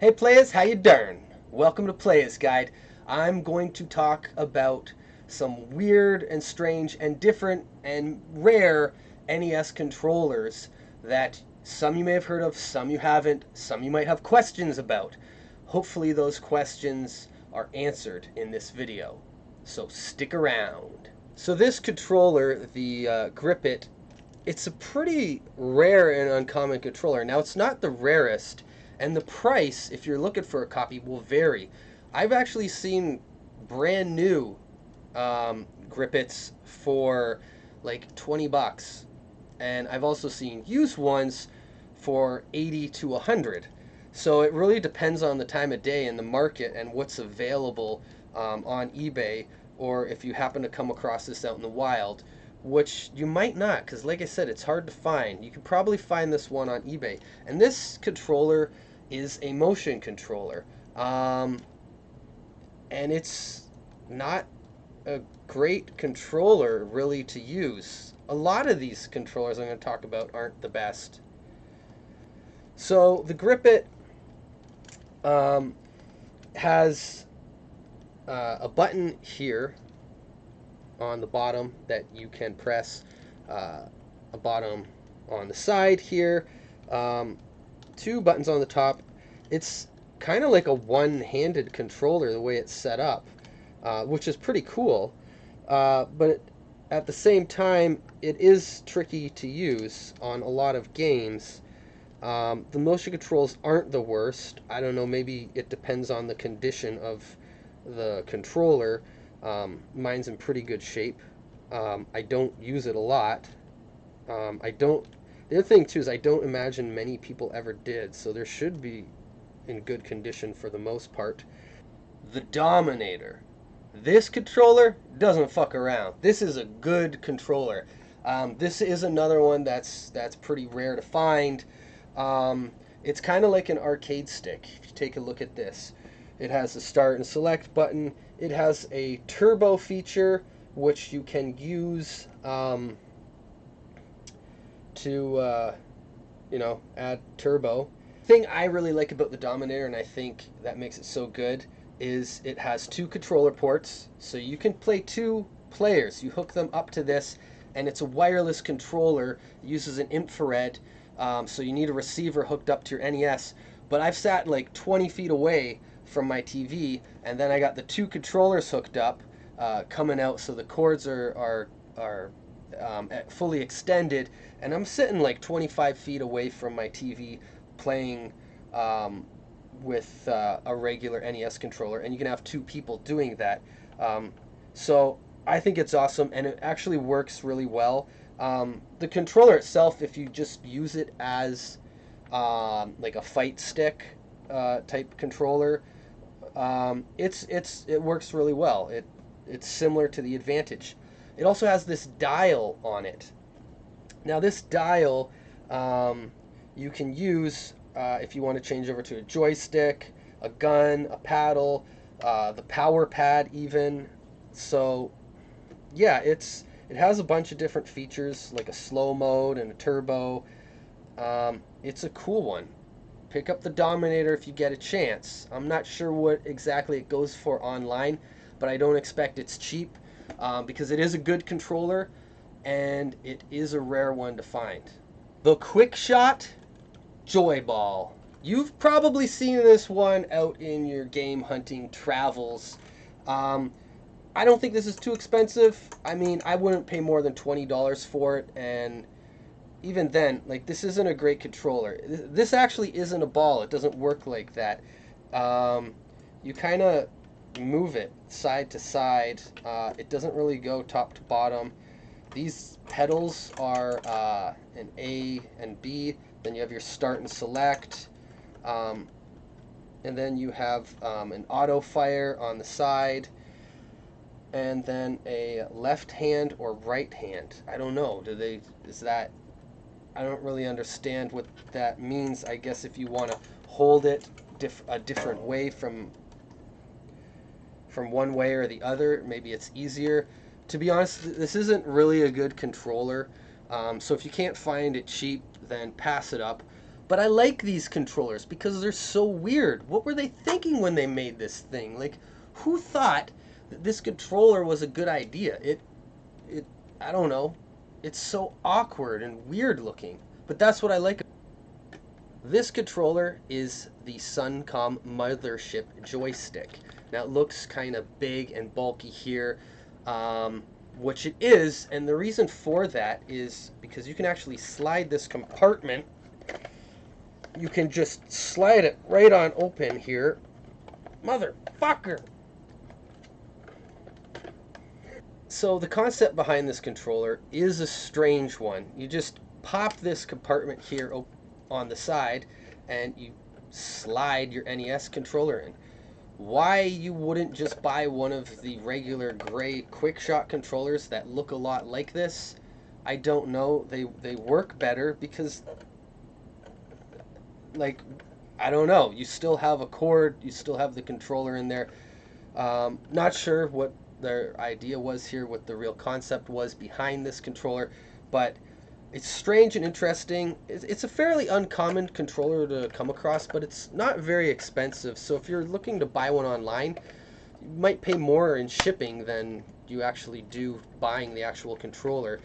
Hey players, how you doing? Welcome to Players Guide. I'm going to talk about some weird and strange and different and rare NES controllers that some you may have heard of, some you haven't, some you might have questions about. Hopefully those questions are answered in this video. So stick around. So this controller, the Grippit, it's a pretty rare and uncommon controller. Now, it's not the rarest, and the price, if you're looking for a copy, will vary. I've actually seen brand new Grippits for like 20 bucks, and I've also seen used ones for 80 to 100. So it really depends on the time of day and the market and what's available on eBay, or if you happen to come across this out in the wild, which you might not, because like I said, it's hard to find. You can probably find this one on eBay. And this controller is a motion controller. And it's not a great controller really to use. A lot of these controllers I'm going to talk about aren't the best. So the Grippit has a button here on the bottom that you can press, a bottom on the side here, two buttons on the top. It's kind of like a one-handed controller the way it's set up, which is pretty cool, but at the same time it is tricky to use on a lot of games. The motion controls aren't the worst. I don't know, maybe it depends on the condition of the controller. Mine's in pretty good shape. I don't use it a lot. I don't. The other thing too is I don't imagine many people ever did, so there should be in good condition for the most part. The Dominator. This controller doesn't fuck around. This is a good controller. This is another one that's pretty rare to find. It's kind of like an arcade stick. If you take a look at this, it has a start and select button. It has a turbo feature, which you can use to, add turbo. Thing I really like about the Dominator, and I think that makes it so good, is it has two controller ports, so you can play two players. You hook them up to this, and it's a wireless controller. It uses an infrared, so you need a receiver hooked up to your NES. But I've sat like 20 feet away from my TV, and then I got the two controllers hooked up, coming out, so the cords are fully extended, and I'm sitting like 25 feet away from my TV playing with a regular NES controller, and you can have two people doing that. So I think it's awesome, and it actually works really well. The controller itself, if you just use it as like a fight stick type controller, it works really well. It's similar to the Advantage. It also has this dial on it. Now this dial you can use if you want to change over to a joystick, a gun, a paddle, the power pad even. So yeah, it has a bunch of different features like a slow mode and a turbo. It's a cool one. Pick up the Dominator if you get a chance. I'm not sure what exactly it goes for online, but I don't expect it's cheap because it is a good controller and it is a rare one to find. The Quickshot Joypad. You've probably seen this one out in your game hunting travels. I don't think this is too expensive. I mean, I wouldn't pay more than $20 for it, and even then, like, this isn't a great controller. This actually isn't a ball. It doesn't work like that. You kind of move it side to side. It doesn't really go top to bottom. These pedals are an A and B. Then you have your start and select. And then you have an auto fire on the side. And then a left hand or right hand. I don't know. I don't really understand what that means. I guess if you want to hold it a different way from one way or the other, maybe it's easier. To be honest, this isn't really a good controller. So if you can't find it cheap, then pass it up. But I like these controllers because they're so weird. What were they thinking when they made this thing? Like, who thought that this controller was a good idea? I don't know. It's so awkward and weird looking. But that's what I like. This controller is the Suncom Mothership joystick. Now it looks kind of big and bulky here, which it is, and the reason for that is because you can actually slide this compartment. You can just slide it right on open here. Motherfucker! So the concept behind this controller is a strange one. You just pop this compartment here on the side and you slide your NES controller in. Why you wouldn't just buy one of the regular gray Quickshot controllers that look a lot like this, I don't know. They work better because, like, I don't know. You still have a cord, you still have the controller in there. Not sure what their idea was here, what the real concept was behind this controller, but it's strange and interesting. It's a fairly uncommon controller to come across, but it's not very expensive. So if you're looking to buy one online, you might pay more in shipping than you actually do buying the actual controller.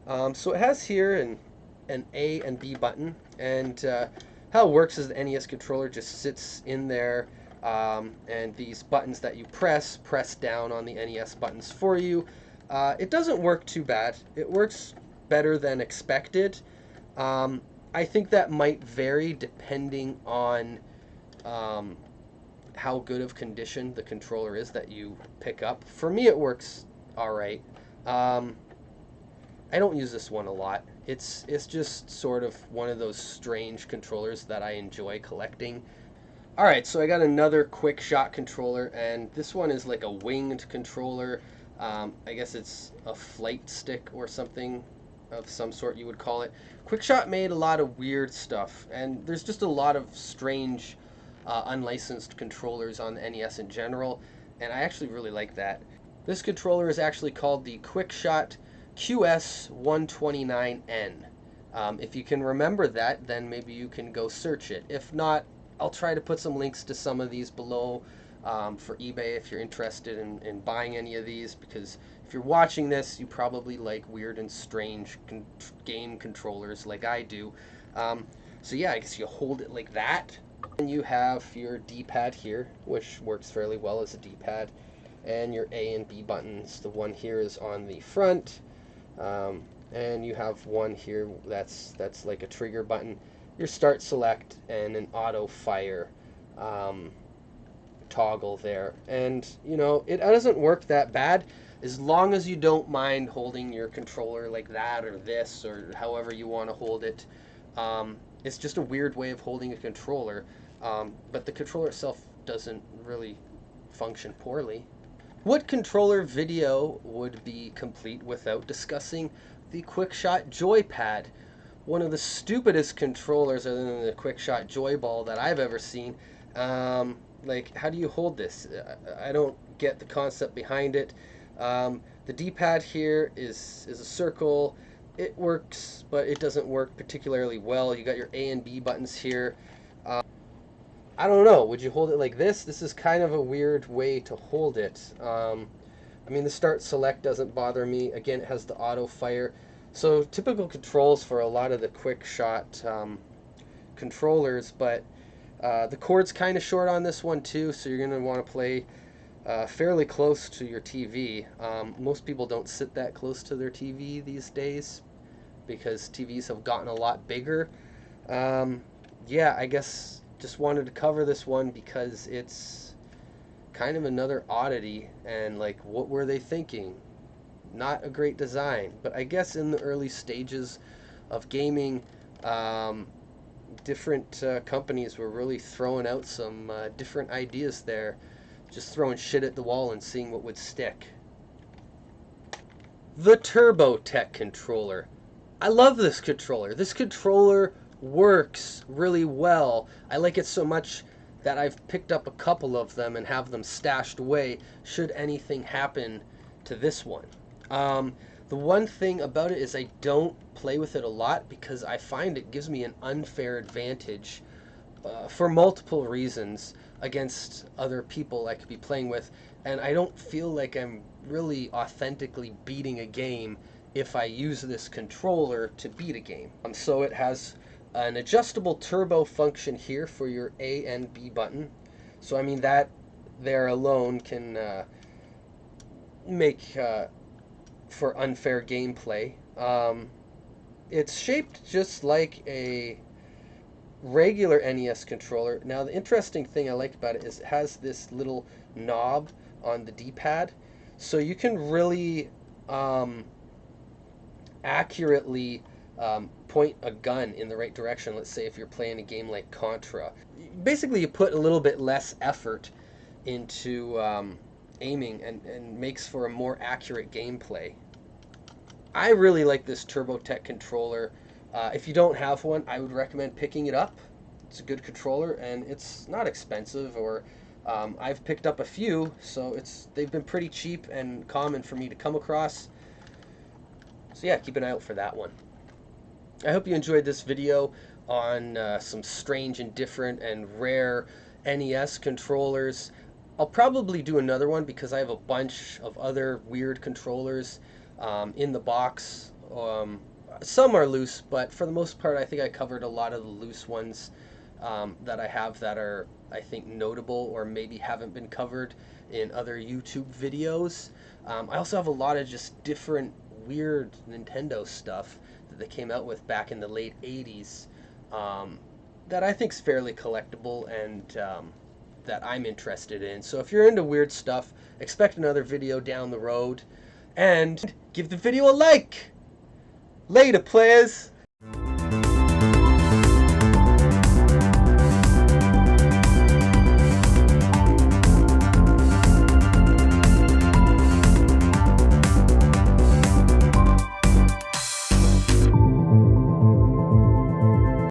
So it has here an A and B button, and how it works is the NES controller just sits in there, and these buttons that you press down on the NES buttons for you. It doesn't work too bad. It works better than expected. I think that might vary depending on how good of condition the controller is that you pick up. For me, it works all right. I don't use this one a lot. It's just sort of one of those strange controllers that I enjoy collecting. Alright, so I got another Quickshot controller, and this one is like a winged controller. I guess it's a flight stick or something of some sort you would call it. Quickshot made a lot of weird stuff, and there's just a lot of strange unlicensed controllers on the NES in general, and I actually really like that. This controller is actually called the Quickshot QS129N. If you can remember that, then maybe you can go search it. If not, I'll try to put some links to some of these below for eBay if you're interested in buying any of these, because if you're watching this, you probably like weird and strange game controllers like I do. So yeah, I guess you hold it like that, and you have your D-pad here, which works fairly well as a D-pad, and your A and B buttons. The one here is on the front, and you have one here that's like a trigger button, your start select, and an auto fire toggle there. And you know, it doesn't work that bad as long as you don't mind holding your controller like that or this or however you want to hold it. It's just a weird way of holding a controller, but the controller itself doesn't really function poorly. What controller video would be complete without discussing the Quickshot Joypad? One of the stupidest controllers other than the Quickshot Joyball that I've ever seen. Like, how do you hold this? I don't get the concept behind it. The D-pad here is a circle. It works, but it doesn't work particularly well. You got your A and B buttons here. I don't know. Would you hold it like this? This is kind of a weird way to hold it. I mean, the start select doesn't bother me. Again, it has the auto fire. So typical controls for a lot of the Quickshot controllers, but the cord's kind of short on this one too, so you're going to want to play fairly close to your TV. Most people don't sit that close to their TV these days because TVs have gotten a lot bigger. Yeah, I guess just wanted to cover this one because it's kind of another oddity, and like, what were they thinking? Not a great design, but I guess in the early stages of gaming, different companies were really throwing out some different ideas there, just throwing shit at the wall and seeing what would stick. The Turbotech Controller. I love this controller. This controller works really well. I like it so much that I've picked up a couple of them and have them stashed away should anything happen to this one. The The one thing about it is I don't play with it a lot because I find it gives me an unfair advantage for multiple reasons against other people I could be playing with, and I don't feel like I'm really authentically beating a game if I use this controller to beat a game. So it has an adjustable turbo function here for your A and B button. So I mean that there alone can make for unfair gameplay. It's shaped just like a regular NES controller. Now the interesting thing I like about it is it has this little knob on the D-pad, so you can really accurately point a gun in the right direction. Let's say if you're playing a game like Contra. Basically you put a little bit less effort into aiming and makes for a more accurate gameplay. I really like this Turbotech controller. If you don't have one, I would recommend picking it up. It's a good controller and it's not expensive, or I've picked up a few, so they've been pretty cheap and common for me to come across. So yeah, keep an eye out for that one. I hope you enjoyed this video on some strange and different and rare NES controllers. I'll probably do another one because I have a bunch of other weird controllers in the box. Some are loose, but for the most part I think I covered a lot of the loose ones that I have that are, I think, notable or maybe haven't been covered in other YouTube videos. I also have a lot of just different weird Nintendo stuff that they came out with back in the late 80s that I think is fairly collectible and that I'm interested in. So if you're into weird stuff, expect another video down the road, and give the video a like! Later, players!